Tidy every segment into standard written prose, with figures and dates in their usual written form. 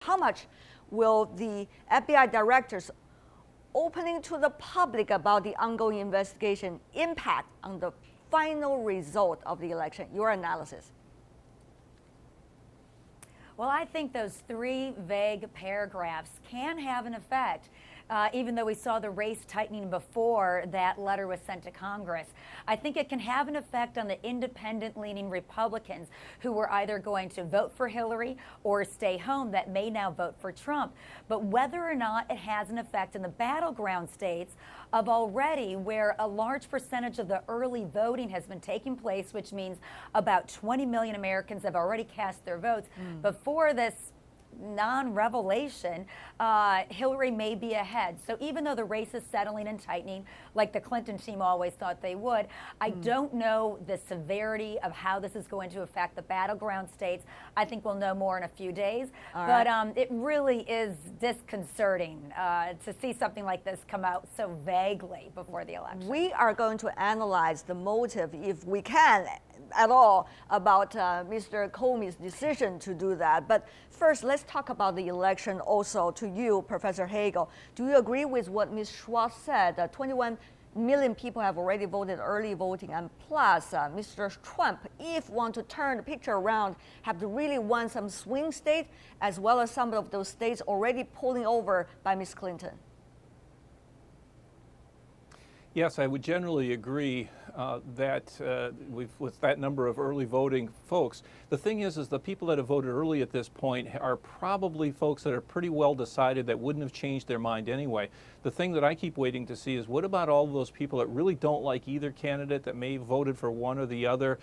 how much will the FBI directors opening to the public about the ongoing investigation impact on the final result of the election? Your analysis. Well, I think those 3 vague paragraphs can have an effect. Even though we saw the race tightening before that letter was sent to Congress. I think it can have an effect on the independent-leaning Republicans who were either going to vote for Hillary or stay home that may now vote for Trump. But whether or not it has an effect in the battleground states of already where a large percentage of the early voting has been taking place, which means about 20 million Americans have already cast their votes before this non-revelation, Hillary may be ahead. So even though the race is settling and tightening, like the Clinton team always thought they would, I don't know the severity of how this is going to affect the battleground states. I think we'll know more in a few days. But it really is disconcerting to see something like this come out so vaguely before the election. We are going to analyze the motive, if we can at all, about Mr. Comey's decision to do that. But first, let's talk about the election also. To you, Professor Hagel, do you agree with what Ms. Schwartz said? 21 million people have already voted early voting, and plus Mr. Trump, if want to turn the picture around, have to really won some swing states, as well as some of those states already pulling over by Ms. Clinton. Yes, I would generally agree that with that number of early voting folks. The thing is the people that have voted early at this point are probably folks that are pretty well decided that wouldn't have changed their mind anyway. The thing that I keep waiting to see is what about all of those people that really don't like either candidate, that may have voted for one or the other,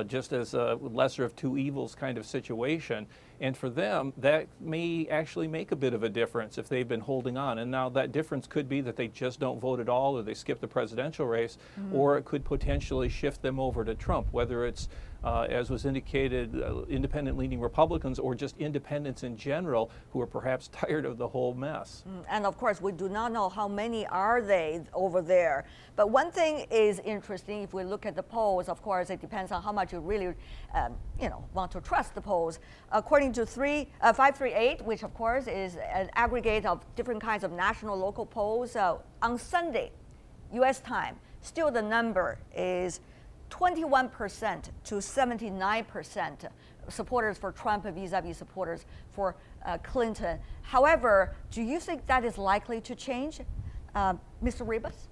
just as a lesser of two evils kind of situation. And for them, that may actually make a bit of a difference if they've been holding on. And now that difference could be that they just don't vote at all, or they skip the presidential race, or it could potentially shift them over to Trump, whether it's, as was indicated, independent-leaning Republicans or just independents in general who are perhaps tired of the whole mess. And of course, we do not know how many are they over there. But one thing is interesting, if we look at the polls, of course, it depends on how much you really want to trust the polls. According to 538, which of course is an aggregate of different kinds of national local polls, on Sunday, U.S. time, still the number is 21% to 79% supporters for Trump vis-a-vis supporters for Clinton. However, do you think that is likely to change, Mr. Ribas?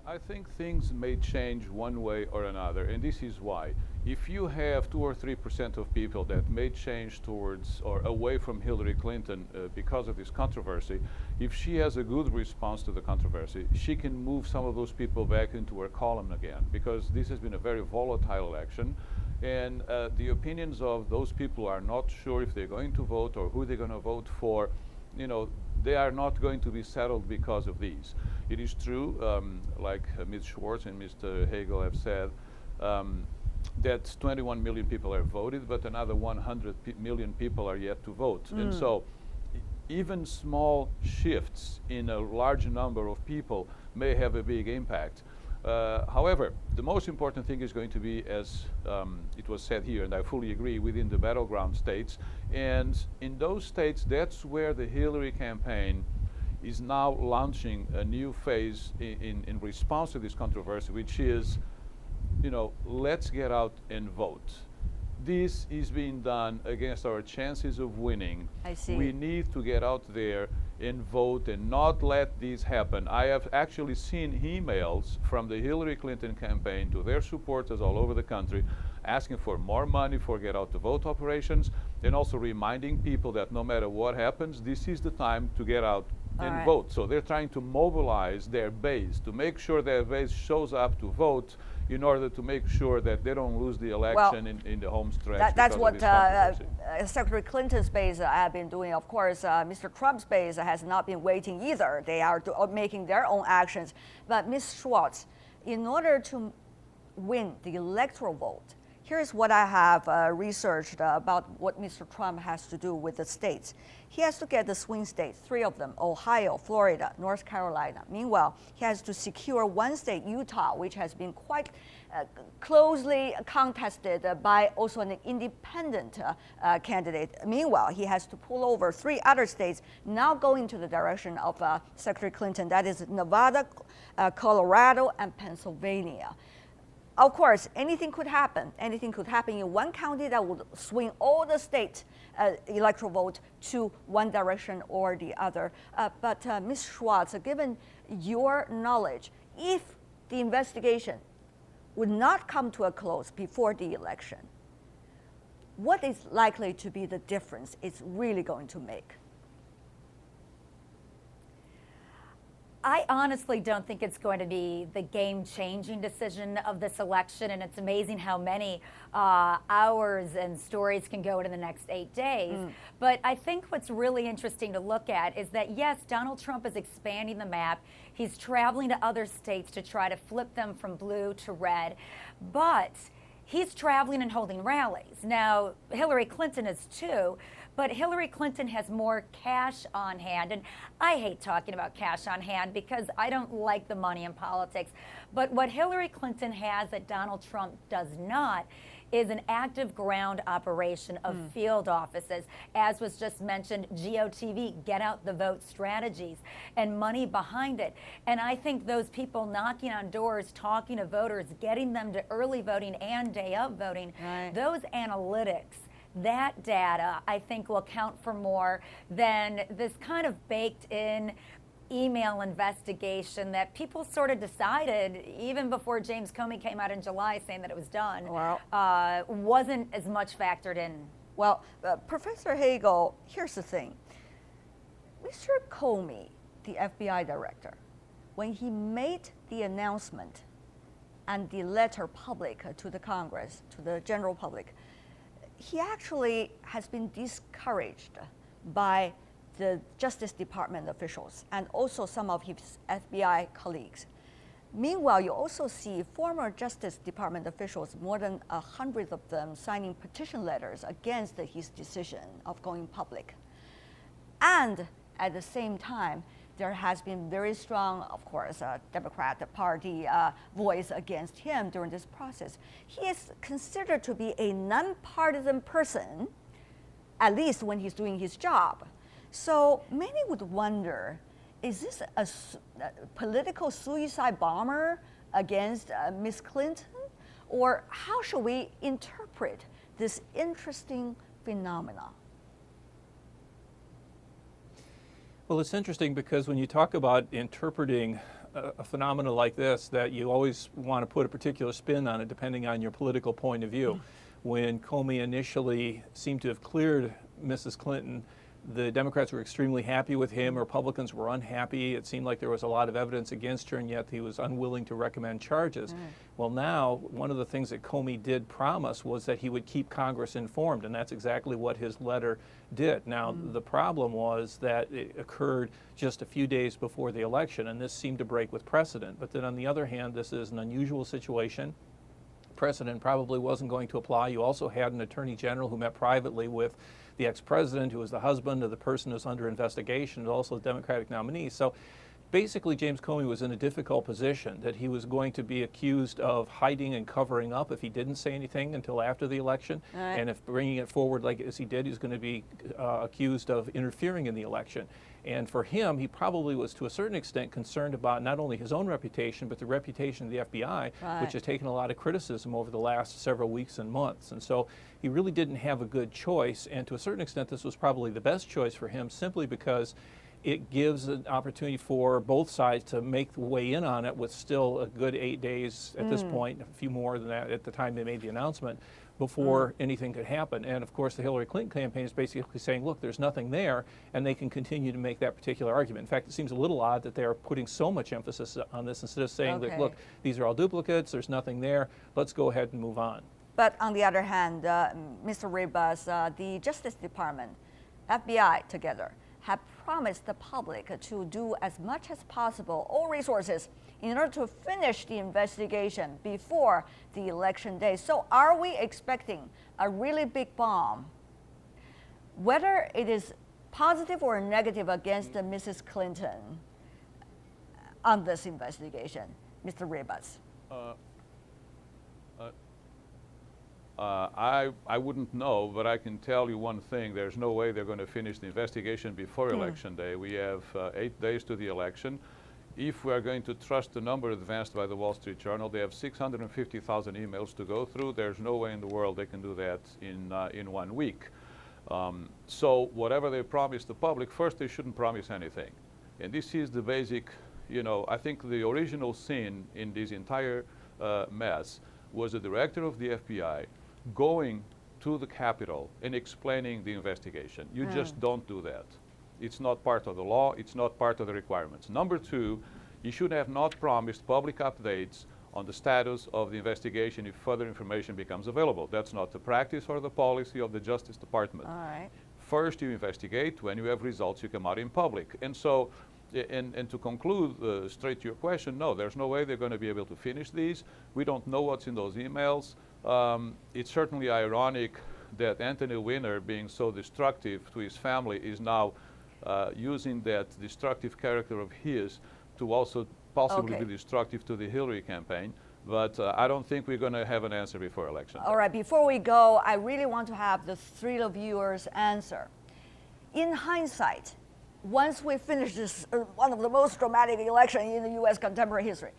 I think things may change one way or another, and this is why. If you have 2 or 3% of people that may change towards or away from Hillary Clinton because of this controversy, if she has a good response to the controversy, she can move some of those people back into her column again, because this has been a very volatile election, and the opinions of those people who are not sure if they're going to vote or who they're going to vote for, they are not going to be settled because of these. It is true, like Ms. Schwartz and Mr. Hagel have said, that 21 million people have voted, but another 100 million people are yet to vote. And so even small shifts in a large number of people may have a big impact. However, the most important thing is going to be, as it was said here, and I fully agree, within the battleground states. And in those states, that's where the Hillary campaign is now launching a new phase in response to this controversy, which is, let's get out and vote. This is being done against our chances of winning. I see. We need to get out there and vote and not let this happen. I have actually seen emails from the Hillary Clinton campaign to their supporters all over the country asking for more money for get out the vote operations, and also reminding people that no matter what happens, this is the time to get out and vote. So they're trying to mobilize their base to make sure their base shows up to vote in order to make sure that they don't lose the election in the home stretch. That's what Secretary Clinton's base have been doing. Of course, Mr. Trump's base has not been waiting either. They are making their own actions. But Ms. Schwartz, in order to win the electoral vote, Here's what I have researched about what Mr. Trump has to do with the states. He has to get the swing states, 3 of them, Ohio, Florida, North Carolina. Meanwhile, he has to secure one state, Utah, which has been quite closely contested by also an independent candidate. Meanwhile, he has to pull over 3 other states now going to the direction of Secretary Clinton. That is Nevada, Colorado, and Pennsylvania. Of course, anything could happen. Anything could happen in one county that would swing all the state electoral vote to one direction or the other. But Ms. Schwartz, given your knowledge, if the investigation would not come to a close before the election, what is likely to be the difference it's really going to make? I honestly don't think it's going to be the game-changing decision of this election, and it's amazing how many hours and stories can go into the next 8 days. But I think what's really interesting to look at is that, yes, Donald Trump is expanding the map. He's traveling to other states to try to flip them from blue to red, but he's traveling and holding rallies. Now, Hillary Clinton is too, but Hillary Clinton has more cash on hand. And I hate talking about cash on hand because I don't like the money in politics. But what Hillary Clinton has that Donald Trump does not is an active ground operation of field offices, as was just mentioned, GOTV, get out the vote strategies, and money behind it. And I think those people knocking on doors, talking to voters, getting them to early voting and day of voting, those analytics, that data, I think, will count for more than this kind of baked in email investigation that people sort of decided, even before James Comey came out in July saying that it was done, wasn't as much factored in. Well, Professor Hagel, here's the thing. Mr. Comey, the FBI director, when he made the announcement and the letter public to the Congress, to the general public, he actually has been discouraged by the Justice Department officials and also some of his FBI colleagues. Meanwhile, you also see former Justice Department officials, more than 100 of them, signing petition letters against his decision of going public. And at the same time, there has been very strong, of course, Democrat Party voice against him during this process. He is considered to be a nonpartisan person, at least when he's doing his job. So many would wonder, is this a political suicide bomber against Ms. Clinton? Or how should we interpret this interesting phenomenon? Well, it's interesting because when you talk about interpreting a phenomena like this, that you always want to put a particular spin on it depending on your political point of view. When Comey initially seemed to have cleared Mrs. Clinton, the Democrats were extremely happy with him. Republicans were unhappy. It seemed like there was a lot of evidence against her, and yet he was unwilling to recommend charges. Well, now, one of the things that Comey did promise was that he would keep Congress informed, and that's exactly what his letter did. Now, the problem was that it occurred just a few days before the election, and this seemed to break with precedent. But then on the other hand, this is an unusual situation. Precedent probably wasn't going to apply. You also had an attorney general who met privately with the ex-president, who was the husband of the person who's under investigation, and also the Democratic nominee. So basically, James Comey was in a difficult position, that he was going to be accused of hiding and covering up if he didn't say anything until after the election. And if bringing it forward like as he did, he's going to be accused of interfering in the election. And for him, he probably was to a certain extent concerned about not only his own reputation, but the reputation of the FBI, which has taken a lot of criticism over the last several weeks and months. And so he really didn't have a good choice. And to a certain extent, this was probably the best choice for him, simply because it gives an opportunity for both sides to make the way in on it with still a good 8 days at this point, a few more than that at the time they made the announcement, before anything could happen. And of course, the Hillary Clinton campaign is basically saying, look, there's nothing there, and they can continue to make that particular argument. In fact, it seems a little odd that they are putting so much emphasis on this instead of saying, that, look, these are all duplicates, there's nothing there, let's go ahead and move on. But on the other hand, Mr. Ribas, the Justice Department, FBI together, have promised the public to do as much as possible, all resources, in order to finish the investigation before the election day. So are we expecting a really big bomb, whether it is positive or negative against Mrs. Clinton on this investigation? Mr. Ribas. I wouldn't know, but I can tell you one thing. There's no way they're going to finish the investigation before Election Day. We have 8 days to the election. If we are going to trust the number advanced by the Wall Street Journal, they have 650,000 emails to go through. There's no way in the world they can do that in 1 week. So whatever they promise the public, first they shouldn't promise anything. And this is the basic, I think the original sin in this entire mess was the director of the FBI going to the Capitol and explaining the investigation. You just don't do that. It's not part of the law. It's not part of the requirements. Number 2, you should have not promised public updates on the status of the investigation if further information becomes available. That's not the practice or the policy of the Justice Department. All right. First, you investigate. When you have results, you come out in public. And so, and to conclude straight to your question, no, there's no way they're going to be able to finish these. We don't know what's in those emails. It's certainly ironic that Anthony Weiner, being so destructive to his family, is now using that destructive character of his to also possibly be destructive to the Hillary campaign. But I don't think we're going to have an answer before election day. All right, before we go, I really want to have the three of viewers answer. In hindsight, once we finish this, one of the most dramatic elections in the U.S. contemporary history,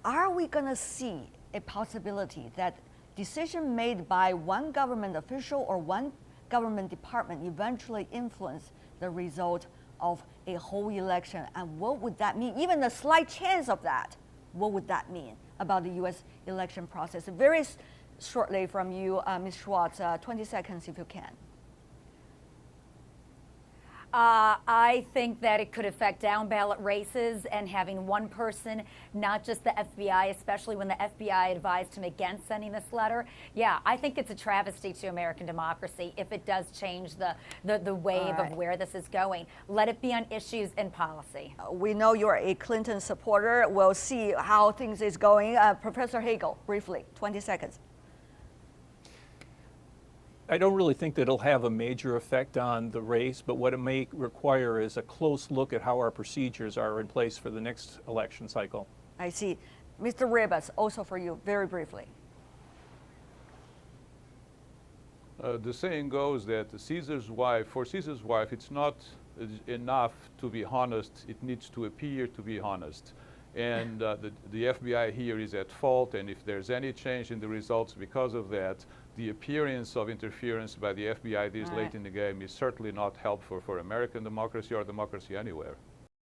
are we going to see a possibility that decision made by one government official or one government department eventually influence the result of a whole election? And what would that mean? Even a slight chance of that, what would that mean about the U.S. election process? Very shortly from you, Ms. Schwartz, 20 seconds if you can. I think that it could affect down ballot races and having one person, not just the FBI, especially when the FBI advised him against sending this letter. Yeah, I think it's a travesty to American democracy if it does change the wave of where this is going. Let it be on issues and policy. We know you're a Clinton supporter. We'll see how things is going. Professor Hagel, briefly, 20 seconds. I don't really think that it'll have a major effect on the race, but what it may require is a close look at how our procedures are in place for the next election cycle. I see. Mr. Ribas, also for you, very briefly. The saying goes that for Caesar's wife, it's not enough to be honest, it needs to appear to be honest. And the FBI here is at fault, and if there's any change in the results because of that, the appearance of interference by the FBI this late in the game is certainly not helpful for American democracy or democracy anywhere.